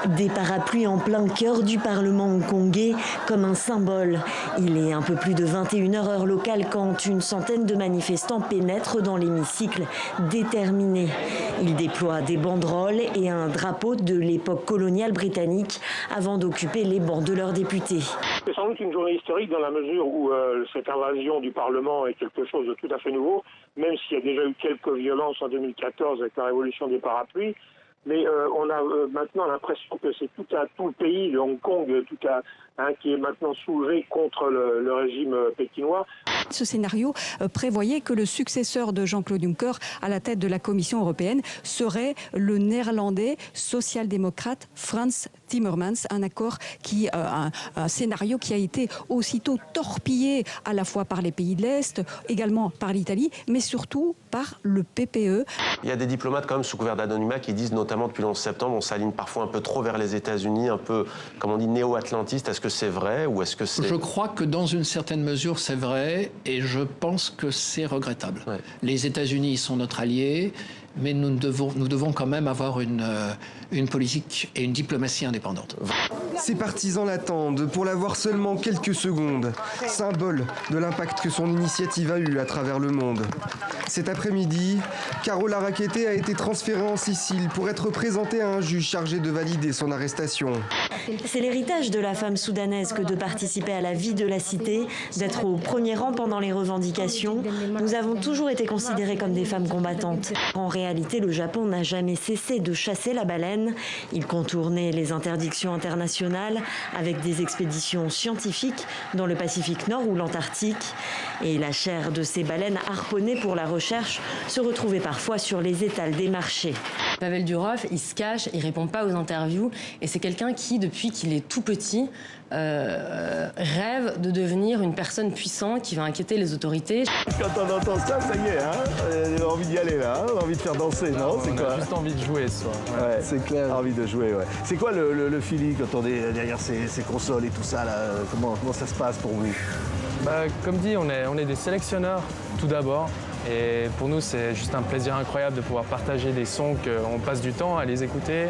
Des parapluies en plein cœur du Parlement hongkongais comme un symbole. Il est un peu plus de 21h heure locale quand une centaine de manifestants pénètrent dans l'hémicycle déterminés. Ils déploient des banderoles et un drapeau de l'époque coloniale britannique avant d'occuper les bancs de leurs députés. C'est sans doute une journée historique dans la mesure où cette invasion du Parlement est quelque chose de tout à fait nouveau, même s'il y a déjà eu quelques violences en 2014 avec la révolution des parapluies. Mais on a maintenant l'impression que c'est tout le pays, le Hong Kong, qui est maintenant soulevé contre le régime pékinois. Ce scénario prévoyait que le successeur de Jean-Claude Juncker à la tête de la Commission européenne serait le néerlandais social-démocrate Frans Timmermans, un scénario qui a été aussitôt torpillé à la fois par les pays de l'Est, également par l'Italie, mais surtout par le PPE. Il y a des diplomates quand même sous couvert d'anonymat qui disent, notamment depuis le 11 septembre, on s'aligne parfois un peu trop vers les États-Unis, un peu, comme on dit, néo-atlantiste. Est-ce que c'est vrai ou est-ce que c'est... Je crois que dans une certaine mesure, c'est vrai et je pense que c'est regrettable. Ouais. Les États-Unis sont notre allié, mais nous devons quand même avoir une politique et une diplomatie indépendante. Ses partisans l'attendent pour la voir seulement quelques secondes, symbole de l'impact que son initiative a eu à travers le monde. Cet après-midi, Carola Rackete a été transférée en Sicile pour être présentée à un juge chargé de valider son arrestation. C'est l'héritage de la femme soudanaise que de participer à la vie de la cité, d'être au premier rang pendant les revendications. Nous avons toujours été considérées comme des femmes combattantes. En réalité, le Japon n'a jamais cessé de chasser la baleine. Il contournait les interdictions internationales avec des expéditions scientifiques dans le Pacifique Nord ou l'Antarctique. Et la chair de ces baleines harponnées pour la recherche se retrouvait parfois sur les étals des marchés. Pavel Durov, il se cache, il répond pas aux interviews. Et c'est quelqu'un qui, depuis qu'il est tout petit, rêve de devenir une personne puissante qui va inquiéter les autorités. Quand on entend ça y est, on a envie d'y aller là, on a envie de faire danser, non? C'est quoi? On a juste envie de jouer ce soir. Ouais, c'est clair. Envie de jouer, ouais. C'est quoi le feeling quand on est derrière ces consoles et tout ça là? Comment ça se passe pour vous? Comme dit, on est des sélectionneurs tout d'abord. Et pour nous, c'est juste un plaisir incroyable de pouvoir partager des sons qu'on passe du temps à les écouter.